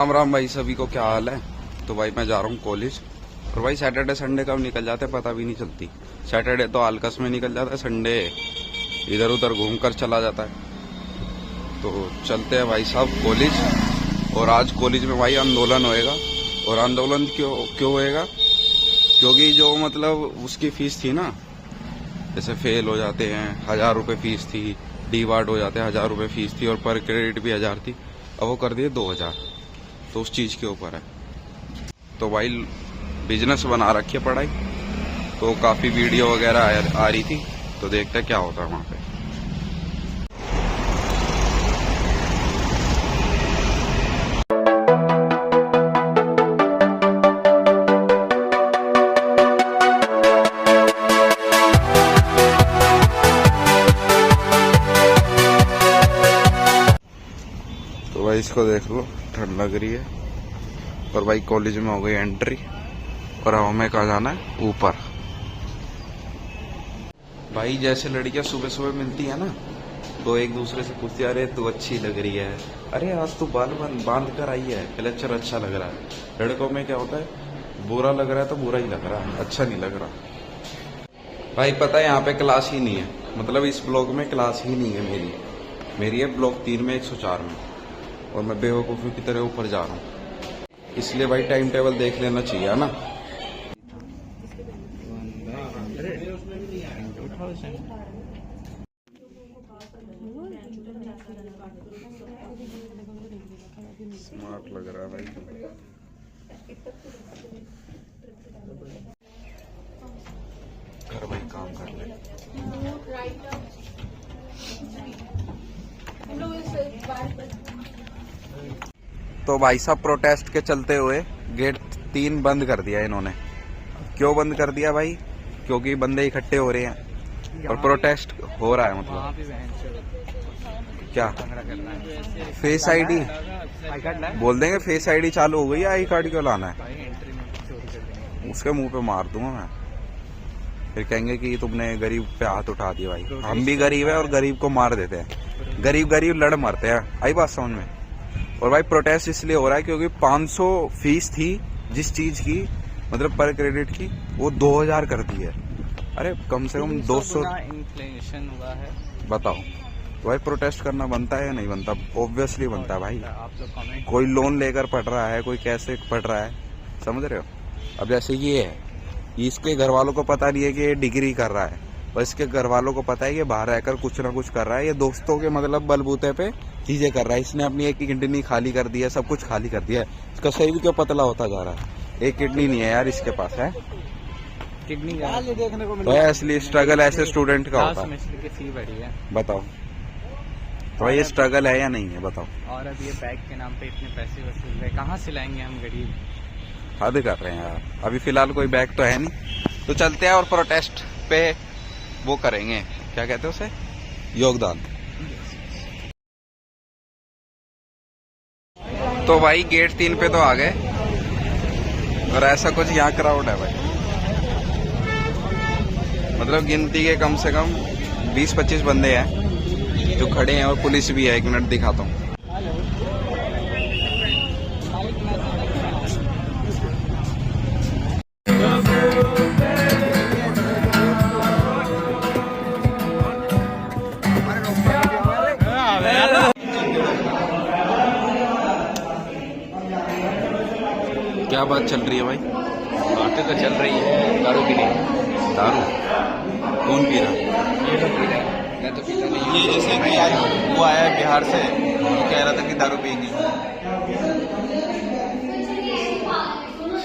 राम राम भाई, सभी को क्या हाल है। तो भाई मैं जा रहा हूँ कॉलेज। और भाई सैटरडे संडे कब निकल जाते हैं पता भी नहीं चलती। सैटरडे तो आलकस में निकल जाता है, संडे इधर उधर घूमकर चला जाता है। तो चलते हैं भाई साहब कॉलेज। और आज कॉलेज में भाई आंदोलन होएगा। और आंदोलन क्यों होएगा? क्योंकि जो मतलब उसकी फीस थी ना, जैसे फेल हो जाते हैं 1000 रुपये फीस थी, डीवार्ड हो जाते हैं 1000 रुपये फीस थी, और पर क्रेडिट भी 1000 थी, अब वो कर दिए 2000। तो उस चीज़ के ऊपर है। तो भाई बिजनेस बना रखी है पढ़ाई, तो काफ़ी वीडियो वगैरह आ रही थी, तो देखते हैं क्या होता है वहाँ पे। तो भाई इसको देख लो, ठंड लग रही है। और भाई कॉलेज में हो गई एंट्री, और हमें कहाँ जाना है? ऊपर। भाई जैसे लड़कियां सुबह सुबह मिलती है ना, तो एक दूसरे से पूछती है, अरे तू अच्छी लग रही है, अरे आज तू बाल बांध कर आई है, कलेक्चर अच्छा लग रहा है। लड़कों में क्या होता है, बुरा लग रहा है तो बुरा ही लग रहा है, अच्छा नहीं लग रहा। भाई पता है यहाँ पे क्लास ही नहीं है, मतलब इस ब्लॉक में क्लास ही नहीं है मेरी है ब्लॉक 3 में 104 में। और मैं बेवकूफ़ी की तरह ऊपर जा रहा हूँ, इसलिए भाई टाइम टेबल देख लेना चाहिए ना। स्मार्ट लग रहा है भाई। कर भाई काम कर ले। तो भाई साहब प्रोटेस्ट के चलते हुए गेट 3 बंद कर दिया इन्होंने। क्यों बंद कर दिया भाई? क्योंकि बंदे इकट्ठे हो रहे हैं और प्रोटेस्ट हो रहा है। मतलब क्या फेस आईडी बोल देंगे? फेस आईडी चालू हो गई है, आई कार्ड क्यों लाना है? उसके मुंह पे मार दूंगा मैं। फिर कहेंगे कि तुमने गरीब पे हाथ उठा दिया। भाई हम भी गरीब है और गरीब को मार देते हैं, गरीब लड़ मरते हैं। आई बात समझ में? और भाई प्रोटेस्ट इसलिए हो रहा है क्योंकि 500 फीस थी जिस चीज की, मतलब पर क्रेडिट की, वो 2000 कर दी है। अरे कम से कम 200 इन्फ्लेशन हुआ है। बताओ, तो भाई प्रोटेस्ट करना बनता है या नहीं बनता? ऑब्वियसली बनता है भाई। आप लोग कमेंट, कोई लोन लेकर पढ़ रहा है, कोई कैसे पढ़ रहा है, समझ रहे हो? अब जैसे ये है, इसके घर वालों को पता नहीं है कि ये डिग्री कर रहा है, पर इसके घर वालों को पता है कि बाहर रहकर कुछ ना कुछ कर रहा है। ये दोस्तों के मतलब बलबूते पे चीजें कर रहा है। इसने अपनी एक किडनी खाली कर दी है, सब कुछ खाली कर दिया है। इसका शरीर क्यों पतला होता जा रहा है? एक किडनी नहीं है यार इसके पास, है किडनी देखने को तो असली स्ट्रगल ऐसे स्टूडेंट का होता है। फी बढ़ी है, बताओ तो ये स्ट्रगल है या नहीं है? बताओ। और अब ये बैग के नाम पे इतने पैसे वसूल रहे, कहाँ से लाएंगे हम गरीब? हद कर रहे हैं यार। अभी फिलहाल कोई बैग तो है नहीं, तो चलते हैं और प्रोटेस्ट पे वो करेंगे, क्या कहते हैं उसे, योगदान। तो भाई गेट 3 पे तो आ गए, और ऐसा कुछ यहाँ क्राउड है भाई, मतलब गिनती के कम से कम 20-25 बंदे हैं जो खड़े हैं, और पुलिस भी है। 1 मिनट दिखाता हूँ। क्या बात चल रही है भाई? बातें तो चल रही है दारू पीने। दारू? कौन पी रहा? ये लोग पी रहे हैं, मैं तो पीता नहीं। ये जैसे कि आज वो आया है बिहार से, तो कह रहा था कि दारू पिएंगे।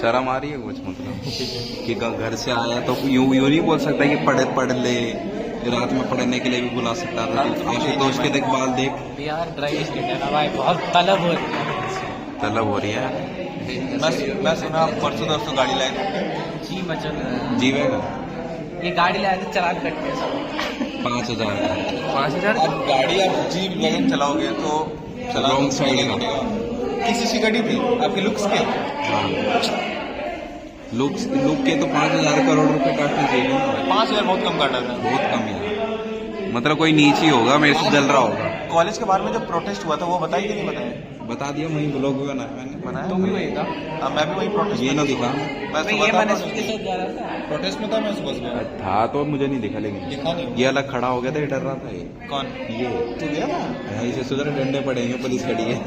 शर्म आ रही है कुछ, मतलब कि घर से आया तो यूं नहीं बोल सकता कि पढ़ ले, रात में पढ़ने के लिए भी बुला सकता था। आशुतोष के देख बाल देख। बिहार ड्राई स्टेट है भाई, बहुत तलब हो रही है। तलब हो रही है। मैं सुना परसों नरसों गाड़ी लाए थे। जी मचल रहा है। जीवेगा? ये गाड़ी लाए थे, चलान कट गया सब। 5000 का। 5000 अब गाड़ी आप जीप वैगन चलाओगे तो रॉन्ग साइड है। किसी की गाड़ी थी आपके लुक्स के? लुक के तो 5000 करोड़ रुपए काटने चाहिए। 5000 बहुत कम काटा था। बहुत कम है, मतलब कोई नीच ही होगा, मेरे से जल रहा होगा। कॉलेज के बाहर में जब प्रोटेस्ट हुआ था वो बताया कि नहीं बताया? बता दिया, वही ब्लॉग भी बनाया मैंने। बनाया तुम भी वही था। हाँ, मैं भी वही प्रोटेस्ट ये में नहीं था। दिखा मैं भाई सुबह ये था मैंने protest उसके साथ जा रहा था। प्रोटेस्ट में था, मैं सुबह सुबह था तो मुझे नहीं दिखा, लेकिन दिखा नहीं। ये अलग खड़ा हो गया था, ये डर रहा था ये। कौन? ये तू गया था? इसे सुधर डंडे पड़ेंगे, पुलिस खड़ी है।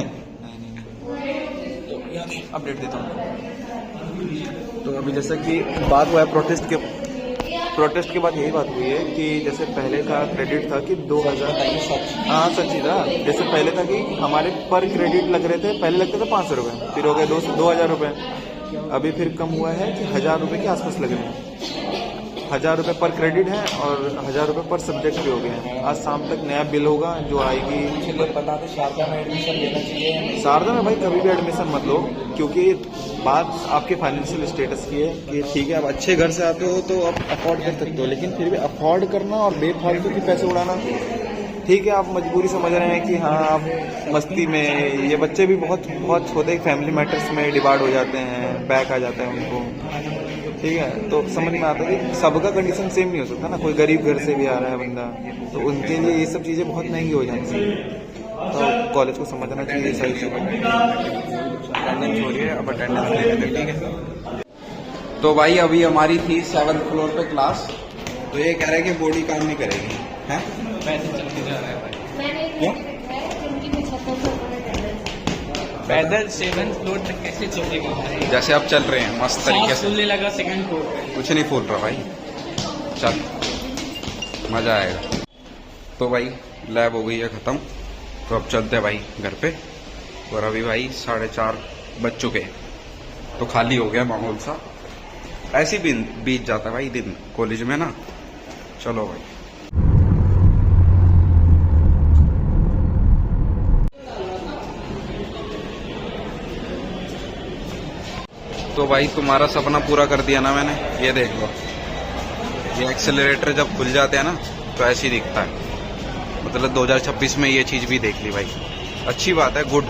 अपडेट देता हूँ। तो अभी जैसा कि बात हुआ है प्रोटेस्ट के बाद यही बात हुई है कि जैसे पहले का क्रेडिट था कि 2000। हाँ सच्ची था। जैसे पहले था कि हमारे पर क्रेडिट लग रहे थे, पहले लगते थे 500 रुपये, फिर हो गए 2000 रुपये, अभी फिर कम हुआ है कि 1000 रुपये के आसपास लग रहे हैं। 1000 रुपये पर क्रेडिट है और 1000 रुपये पर सब्जेक्ट भी हो गए हैं। आज शाम तक नया बिल होगा जो आएगी। बता दो शारदा में एडमिशन लेना चाहिए। शारदा में भाई कभी भी एडमिशन मत लो, क्योंकि बात आपके फाइनेंशियल स्टेटस की है कि ठीक है आप अच्छे घर से आते हो तो आप अफोर्ड कर सकते हो, लेकिन फिर भी अफोर्ड करना और बेफालतू के पैसे उड़ाना, ठीक है आप मजबूरी समझ रहे हैं कि हाँ आप मस्ती में, ये बच्चे भी बहुत बहुत छोटे फैमिली मैटर्स में डिवाइड हो जाते हैं, बैक आ जाता है उनको, ठीक है। तो समझ में आता है कि सबका कंडीशन सेम नहीं हो सकता ना, कोई गरीब घर से भी आ रहा है बंदा, तो उनके लिए ये सब चीज़ें बहुत महंगी हो जाएंगी। तो कॉलेज को समझना चाहिए सही से। अटेंडेंस हो रही है, अब अटेंडेंस ले लेते, ठीक है। तो भाई अभी हमारी थी 7th फ्लोर पे क्लास, तो ये कह रहे हैं कि बॉडी काम नहीं करेगी, हैं? पैसे चलते जा रहे हैं भाई। क्यों? पैदल 7th फ्लोर तक कैसे चलेगा भाई? जैसे अब चल रहे हैं मस्त तरीके सांस से, फूलने लगा 2nd फ्लोर पे। कुछ नहीं फूल रहा भाई, चल मजा आएगा। तो भाई लैब हो गई है खत्म, तो अब चलते हैं भाई घर पे। और अभी भाई 4:30 बज चुके हैं, तो खाली हो गया माहौल सा, ऐसे ही बीत जाता है भाई दिन कॉलेज में ना। चलो भाई। तो भाई तुम्हारा सपना पूरा कर दिया ना मैंने, ये देख लो, ये एक्सेलरेटर जब खुल जाते हैं ना तो ऐसे ही दिखता है। मतलब 2026 में ये चीज़ भी देख ली भाई, अच्छी बात है, गुड।